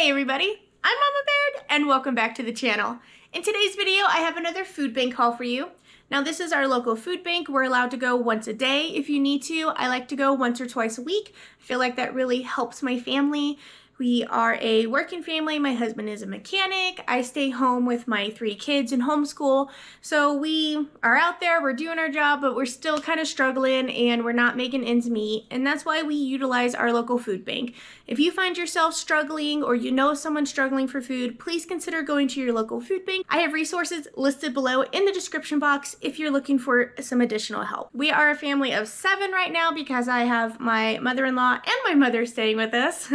Hey everybody, I'm Mama Baird and welcome back to the channel. In today's video, I have another food bank haul for you. Now this is our local food bank. We're allowed to go once a day if you need to. I like to go once or twice a week. I feel like that really helps my family. We are a working family. My husband is a mechanic. I stay home with my 3 kids in homeschool. So we are out there, we're doing our job, but we're still kind of struggling and we're not making ends meet. And that's why we utilize our local food bank. If you find yourself struggling or you know someone struggling for food, please consider going to your local food bank. I have resources listed below in the description box if you're looking for some additional help. We are a family of 7 right now because I have my mother-in-law and my mother staying with us.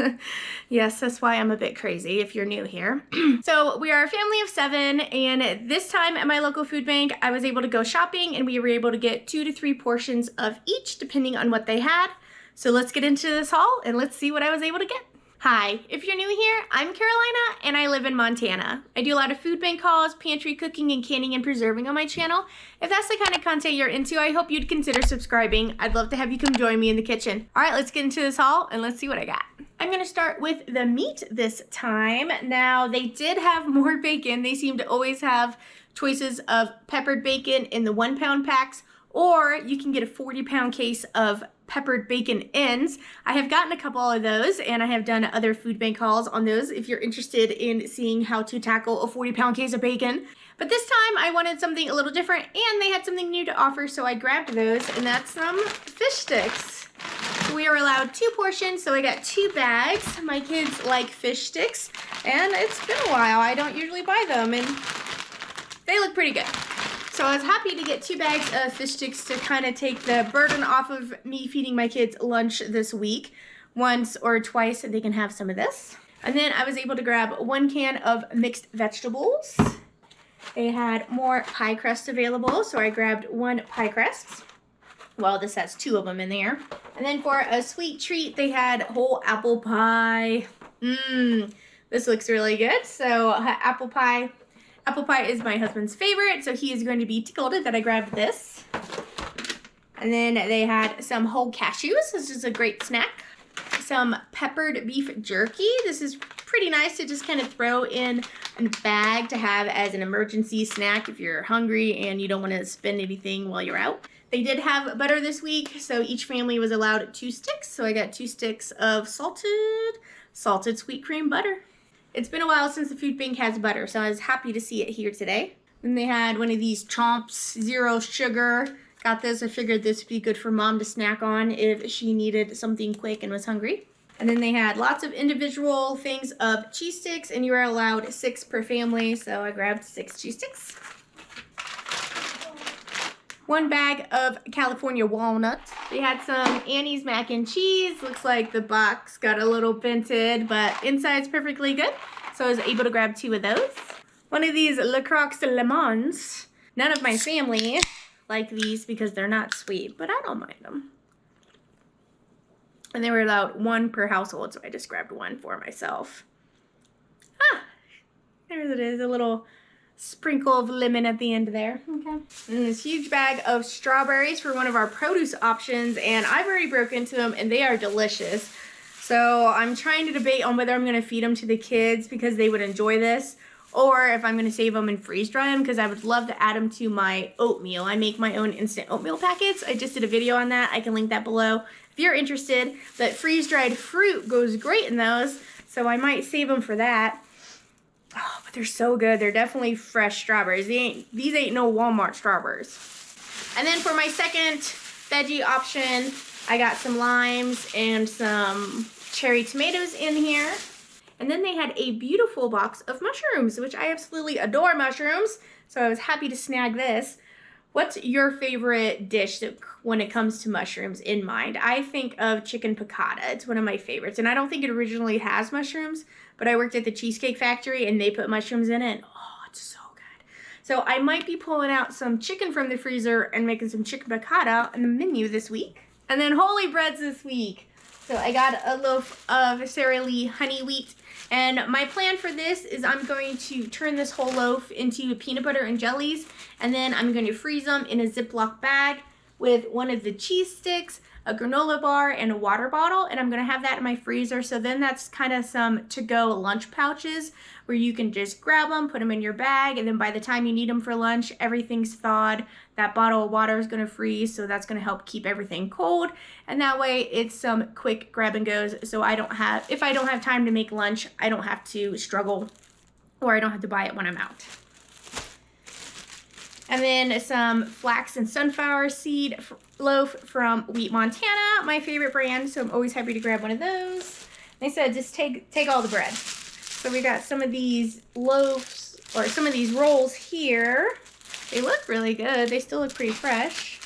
Yes, that's why I'm a bit crazy if you're new here. So we are a family of 7, and this time at my local food bank, I was able to go shopping and we were able to get 2 to 3 portions of each depending on what they had. So let's get into this haul and let's see what I was able to get. Hi, if you're new here, I'm Carolina and I live in Montana. I do a lot of food bank hauls, pantry cooking, and canning and preserving on my channel. If that's the kind of content you're into, I hope you'd consider subscribing. I'd love to have you come join me in the kitchen. All right, let's get into this haul and let's see what I got. I'm gonna start with the meat this time. Now, they did have more bacon. They seem to always have choices of peppered bacon in the 1-pound packs, or you can get a 40-pound case of peppered bacon ends. I have gotten a couple of those and I have done other food bank hauls on those if you're interested in seeing how to tackle a 40-pound case of bacon. But this time I wanted something a little different and they had something new to offer, so I grabbed those, and that's some fish sticks. We are allowed 2 portions, so I got 2 bags. My kids like fish sticks and it's been a while. I don't usually buy them and they look pretty good. So I was happy to get 2 bags of fish sticks to kind of take the burden off of me feeding my kids lunch this week. Once or twice they can have some of this. And then I was able to grab 1 can of mixed vegetables. They had more pie crust available, so I grabbed 1 pie crust. Well, this has 2 of them in there. And then for a sweet treat, they had whole apple pie. This looks really good. So apple pie. Apple pie is my husband's favorite, so he is going to be tickled that I grabbed this. And then they had some whole cashews. This is a great snack. Some peppered beef jerky. This is pretty nice to just kind of throw in a bag to have as an emergency snack if you're hungry and you don't want to spend anything while you're out. They did have butter this week, so each family was allowed 2 sticks. So I got 2 sticks of salted sweet cream butter. It's been a while since the food bank has butter, so I was happy to see it here today. Then they had one of these Chomps, 0 sugar. Got this. I figured this would be good for Mom to snack on if she needed something quick and was hungry. And then they had lots of individual things of cheese sticks, and you were allowed 6 per family, so I grabbed 6 cheese sticks. 1 bag of California walnuts. They had some Annie's mac and cheese. Looks like the box got a little dented, but inside's perfectly good. So I was able to grab 2 of those. 1 of these Le Crocs Lemons. None of my family like these because they're not sweet, but I don't mind them. And they were allowed 1 per household, so I just grabbed 1 for myself. There it is, a little sprinkle of lemon at the end there. Okay. And this huge bag of strawberries for one of our produce options, and I've already broke into them and they are delicious. So I'm trying to debate on whether I'm going to feed them to the kids because they would enjoy this, or if I'm going to save them and freeze dry them because I would love to add them to my oatmeal. I make my own instant oatmeal packets. I just did a video on that. I can link that below if you're interested. But freeze dried fruit goes great in those, so I might save them for that. Oh, but they're so good. They're definitely fresh strawberries. These ain't no Walmart strawberries. And then for my second veggie option, I got some limes and some cherry tomatoes in here. And then they had a beautiful box of mushrooms, which I absolutely adore mushrooms. So I was happy to snag this. What's your favorite dish when it comes to mushrooms in mind? I think of chicken piccata. It's one of my favorites. And I don't think it originally has mushrooms, but I worked at the Cheesecake Factory and they put mushrooms in it. Oh, it's so good. So I might be pulling out some chicken from the freezer and making some chicken piccata on the menu this week. And then holy breads this week. So I got a loaf of Sara Lee honey wheat. And my plan for this is I'm going to turn this whole loaf into peanut butter and jellies, and then I'm going to freeze them in a Ziploc bag, with one of the cheese sticks, a granola bar, and a water bottle, and I'm gonna have that in my freezer. So then that's kind of some to-go lunch pouches where you can just grab them, put them in your bag, and then by the time you need them for lunch, everything's thawed. That bottle of water is gonna freeze, so that's gonna help keep everything cold. And that way it's some quick grab and goes, so if I don't have time to make lunch, I don't have to struggle, or I don't have to buy it when I'm out. And then some flax and sunflower seed loaf from Wheat Montana, my favorite brand, so I'm always happy to grab one of those. They said just take all the bread. So we got some of these loaves, or some of these rolls here. They look really good. They still look pretty fresh.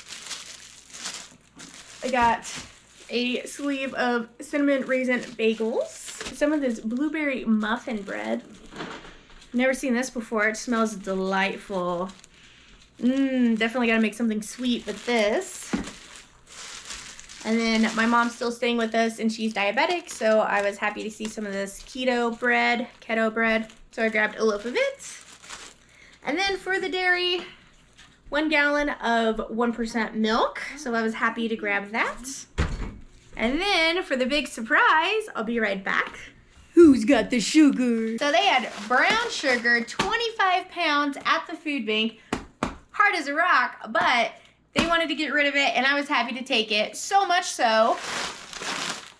I got a sleeve of cinnamon raisin bagels. Some of this blueberry muffin bread. Never seen this before. It smells delightful. Definitely gotta make something sweet with this. And then my mom's still staying with us and she's diabetic, so I was happy to see some of this keto bread. So I grabbed a loaf of it. And then for the dairy, 1 gallon of 1% milk. So I was happy to grab that. And then for the big surprise, I'll be right back. Who's got the sugar? So they had brown sugar, 25 pounds at the food bank. Hard as a rock, but they wanted to get rid of it and I was happy to take it. So much so,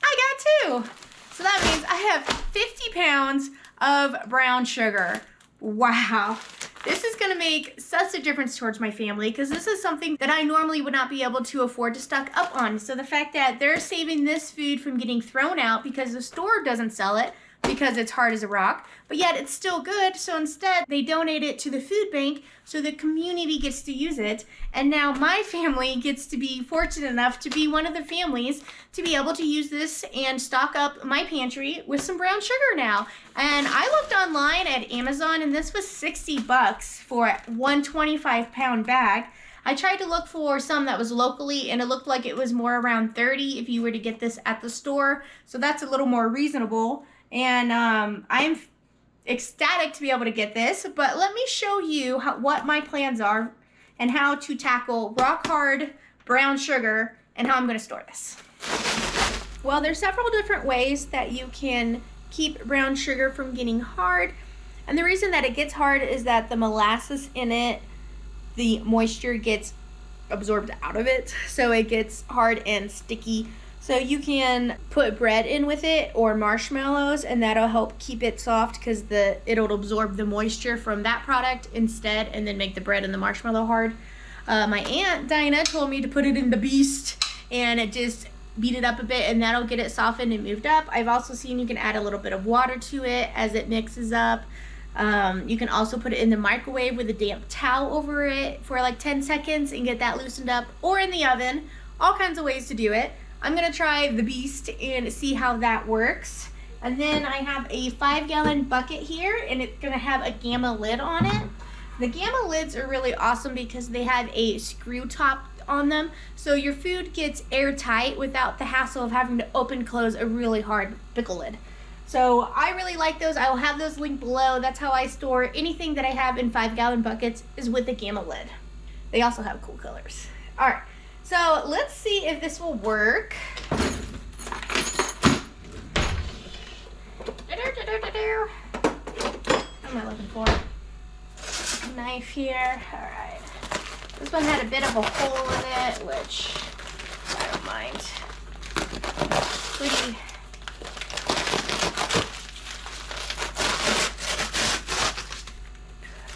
I got 2. So that means I have 50 pounds of brown sugar. Wow. This is gonna make such a difference towards my family because this is something that I normally would not be able to afford to stock up on. So the fact that they're saving this food from getting thrown out because the store doesn't sell it because it's hard as a rock, but yet it's still good. So instead they donate it to the food bank so the community gets to use it. And now my family gets to be fortunate enough to be one of the families to be able to use this and stock up my pantry with some brown sugar now. And I looked online at Amazon and this was 60 bucks for a 125-pound bag. I tried to look for some that was locally and it looked like it was more around 30 if you were to get this at the store. So that's a little more reasonable. And I'm ecstatic to be able to get this, but let me show you what my plans are and how to tackle rock hard brown sugar and how I'm going to store this. Well, there's several different ways that you can keep brown sugar from getting hard. And the reason that it gets hard is that the molasses in it, the moisture gets absorbed out of it, so it gets hard and sticky. So you can put bread in with it or marshmallows and that'll help keep it soft because it'll absorb the moisture from that product instead and then make the bread and the marshmallow hard. My Aunt Dinah told me to put it in the Beast and just beat it up a bit and that'll get it softened and moved up. I've also seen you can add a little bit of water to it as it mixes up. You can also put it in the microwave with a damp towel over it for like 10 seconds and get that loosened up, or in the oven. All kinds of ways to do it. I'm gonna try the Beast and see how that works. And then I have a 5-gallon bucket here and it's gonna have a Gamma lid on it. The Gamma lids are really awesome because they have a screw top on them, so your food gets airtight without the hassle of having to open close a really hard pickle lid. So I really like those. I will have those linked below. That's how I store anything that I have in 5-gallon buckets, is with the Gamma lid. They also have cool colors. All right. So let's see if this will work. What am I looking for? A knife here. All right. This one had a bit of a hole in it, which I don't mind.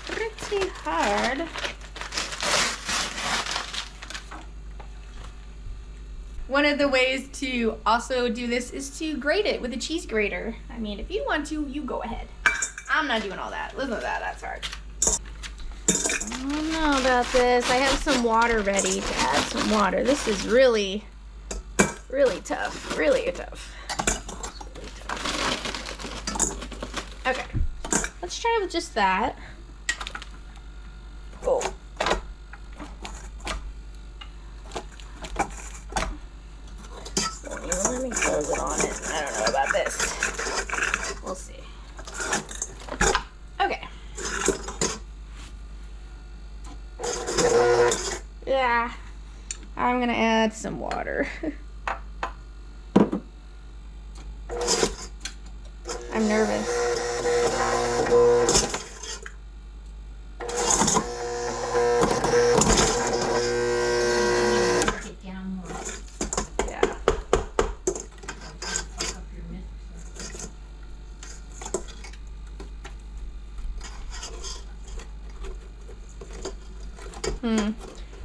Pretty hard. One of the ways to also do this is to grate it with a cheese grater. I mean, if you want to, you go ahead. I'm not doing all that. Listen to that, that's hard. I don't know about this. I have some water ready to add some water. This is really, really tough. Really tough. Really tough. Okay, let's try with just that. Oh. Let me close it on it. I don't know about this. We'll see. Okay. Yeah. I'm gonna add some water. I'm nervous.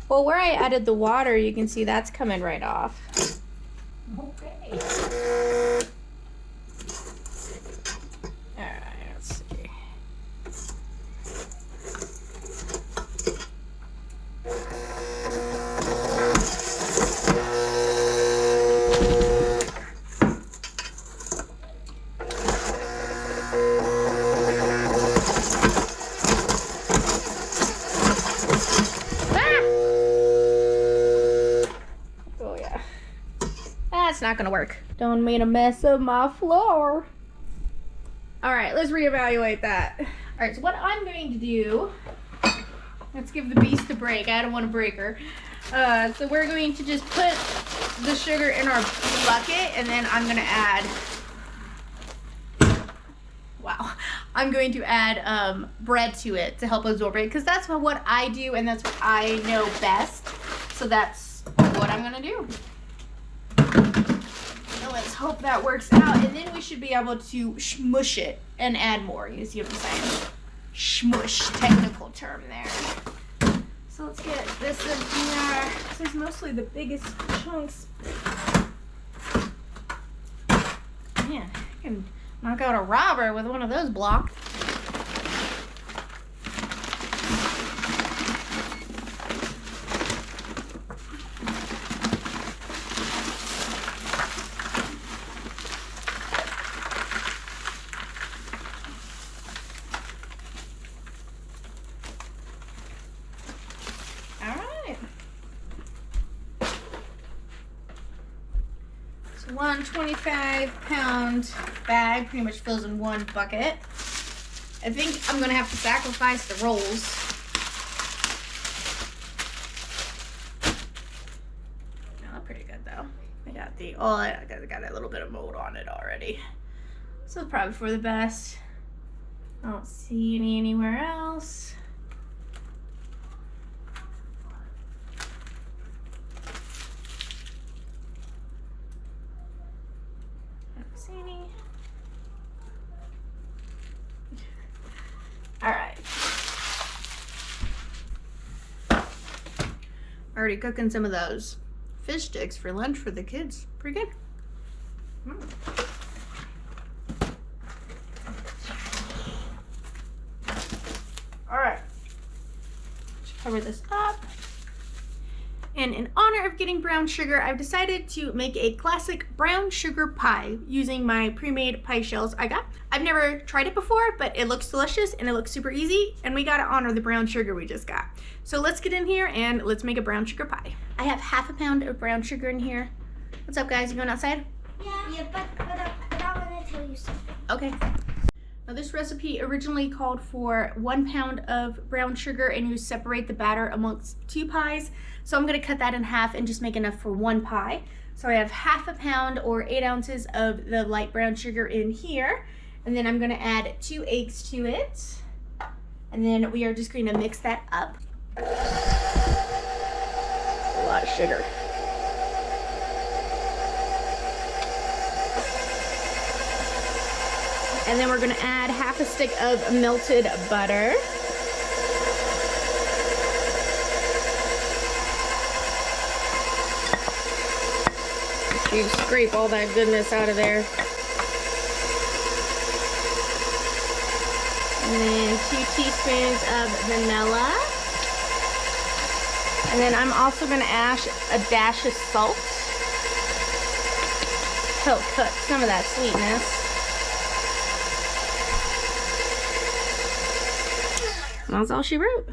Well, where I added the water, you can see that's coming right off. Okay. Alright, let's see. That's not gonna work. Don't mean a mess of my flour. All right, let's reevaluate that. All right, so what I'm going to do, let's give the beast a break. I don't want to break her. So we're going to just put the sugar in our bucket, and then I'm gonna add, I'm going to add bread to it to help absorb it, because that's what I do, and that's what I know best. So that's what I'm gonna do. Let's hope that works out, and then we should be able to smush it and add more. You see what I'm saying? Smush, technical term there. So let's get this in here. This is mostly the biggest chunks. Man, I can knock out a robber with one of those blocks. So one 25-pound bag pretty much fills in one bucket. I think I'm gonna have to sacrifice the rolls. No, pretty good though. I got I got a little bit of mold on it already. So it's probably for the best. I don't see any anywhere else. All right. Already cooking some of those fish sticks for lunch for the kids. Pretty good. All right. Let's cover this up. And in honor of getting brown sugar, I've decided to make a classic brown sugar pie using my pre-made pie shells I got. I've never tried it before, but it looks delicious and it looks super easy, and we gotta honor the brown sugar we just got. So let's get in here and let's make a brown sugar pie. I have half a pound of brown sugar in here. What's up, guys? You going outside? Yeah, but I want to tell you something. Okay. Now this recipe originally called for 1 pound of brown sugar, and you separate the batter amongst 2 pies. So I'm gonna cut that in half and just make enough for 1 pie. So I have half a pound or 8 ounces of the light brown sugar in here. And then I'm gonna add 2 eggs to it. And then we are just going to mix that up. A lot of sugar. And then we're gonna add half a stick of melted butter. You scrape all that goodness out of there. And then 2 teaspoons of vanilla. And then I'm also gonna add a dash of salt. Help cut some of that sweetness. That's all she wrote.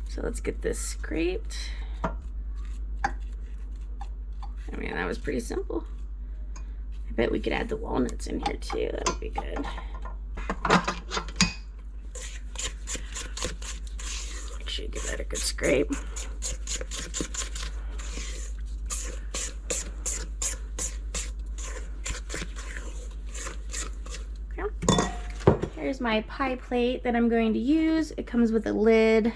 So let's get this scraped. I mean, that was pretty simple. I bet we could add the walnuts in here too. That would be good. Make Should give that a good scrape. Here's my pie plate that I'm going to use. It comes with a lid,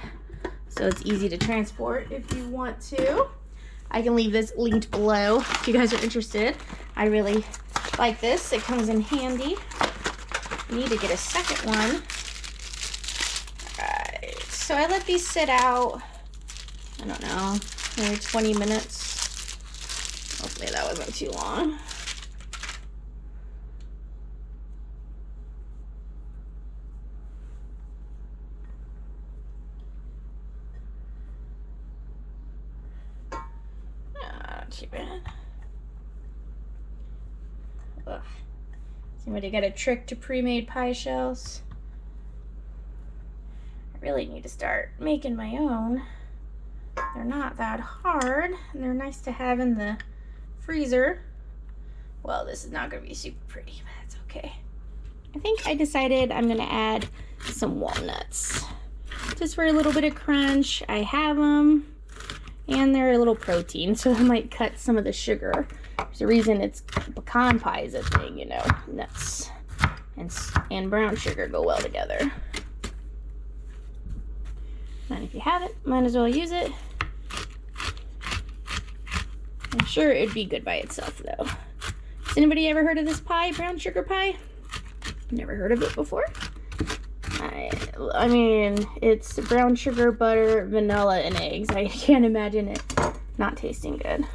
so it's easy to transport if you want to. I can leave this linked below if you guys are interested. I really like this. It comes in handy. I need to get a second one. Alright, so I let these sit out, I don't know, maybe 20 minutes. Hopefully that wasn't too long. Not too bad. Ugh. Somebody got a trick to pre-made pie shells. I really need to start making my own. They're not that hard, and they're nice to have in the freezer. Well, this is not going to be super pretty, but that's okay. I think I decided I'm going to add some walnuts. Just for a little bit of crunch. I have them, and they're a little protein, so I might cut some of the sugar. There's a reason it's pecan pie is a thing, you know. Nuts and brown sugar go well together. And if you have it, might as well use it. I'm sure it'd be good by itself, though. Has anybody ever heard of this pie, brown sugar pie? Never heard of it before? I mean, it's brown sugar, butter, vanilla, and eggs. I can't imagine it not tasting good.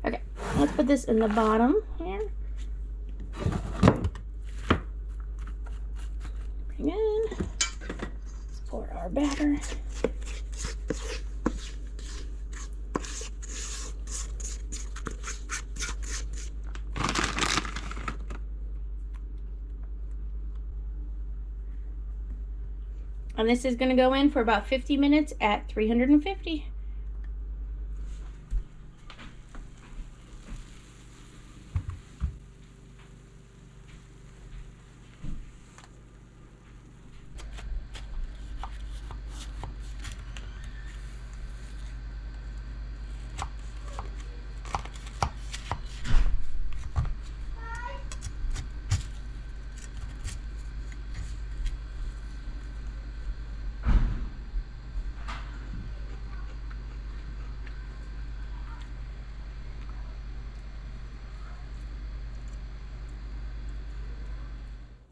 Okay, let's put this in the bottom here. Bring in. Let's pour our batter. And this is going to go in for about 50 minutes at 350.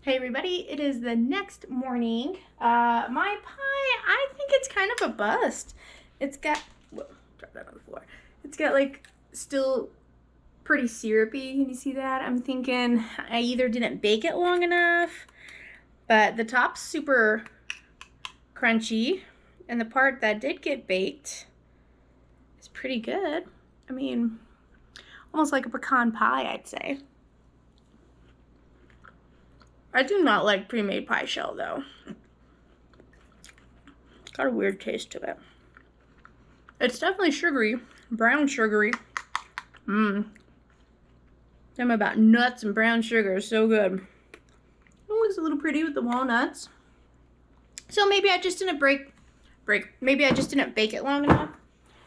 Hey everybody, it is the next morning. My pie, I think it's kind of a bust. It's got, whoa, drop that on the floor. It's got like still pretty syrupy, can you see that? I'm thinking I either didn't bake it long enough, but the top's super crunchy, and the part that did get baked is pretty good. I mean, almost like a pecan pie, I'd say. I do not like pre-made pie shell, though. Got a weird taste to it. It's definitely sugary, brown sugary. Something about nuts and brown sugar is so good. It looks a little pretty with the walnuts. So maybe I just didn't maybe I just didn't bake it long enough.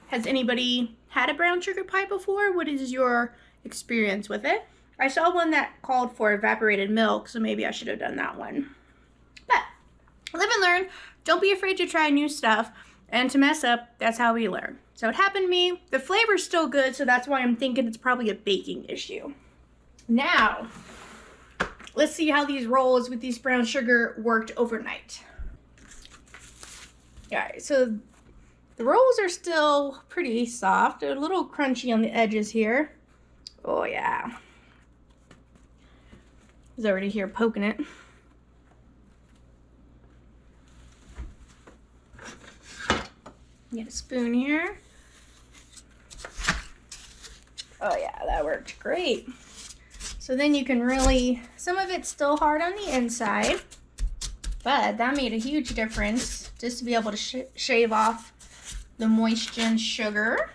Has anybody had a brown sugar pie before? What is your experience with it? I saw one that called for evaporated milk, so maybe I should have done that one. But live and learn. Don't be afraid to try new stuff. And to mess up, that's how we learn. So it happened to me. The flavor's still good, so that's why I'm thinking it's probably a baking issue. Now, let's see how these rolls with these brown sugar worked overnight. Alright, so the rolls are still pretty soft. They're a little crunchy on the edges here. Oh yeah. He's already here poking it. Get a spoon here. Oh yeah, that worked great. So then you can really, some of it's still hard on the inside, but that made a huge difference just to be able to shave off the moisture and sugar.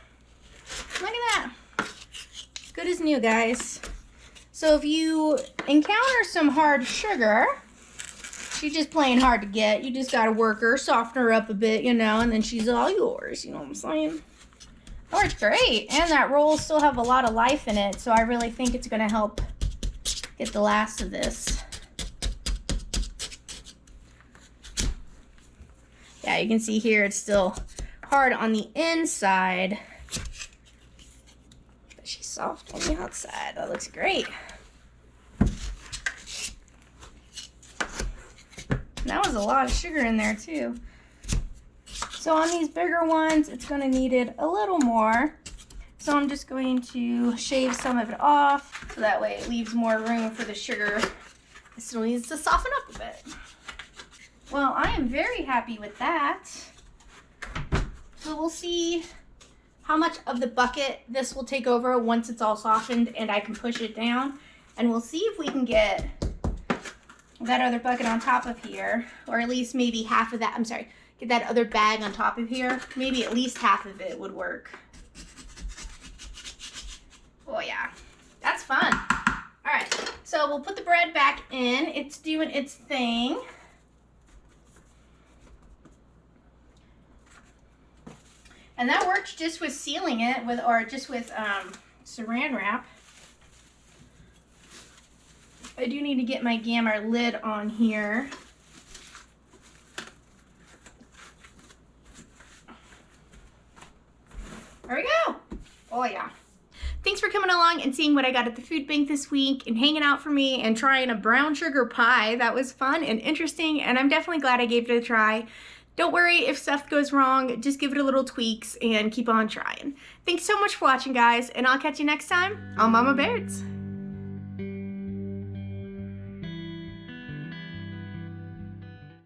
Look at that. Good as new, guys. So if you encounter some hard sugar, She's just playing hard to get. You just gotta work her, soften her up a bit, you know, and then she's all yours. You know what I'm saying? That works great. And that roll still have a lot of life in it, so I really think it's gonna help get the last of this. Yeah, you can see here it's still hard on the inside, but she's soft on the outside. That looks great. That was a lot of sugar in there too. So on these bigger ones, it's going to need it a little more. So I'm just going to shave some of it off, so that way it leaves more room for the sugar. It still needs to soften up a bit. Well, I am very happy with that. So we'll see how much of the bucket this will take over once it's all softened and I can push it down. And we'll see if we can get that other bucket on top of here, or at least maybe half of that, I'm sorry, get that other bag on top of here. Maybe at least half of it would work. Oh yeah, that's fun. All right, so we'll put the bread back in. It's doing its thing. And that works just with sealing it with, or just with saran wrap. I do need to get my gamma lid on here. There we go. Oh yeah. Thanks for coming along and seeing what I got at the food bank this week and hanging out for me and trying a brown sugar pie. That was fun and interesting, and I'm definitely glad I gave it a try. Don't worry if stuff goes wrong, just give it a little tweaks and keep on trying. Thanks so much for watching, guys, and I'll catch you next time on Mama Baird's.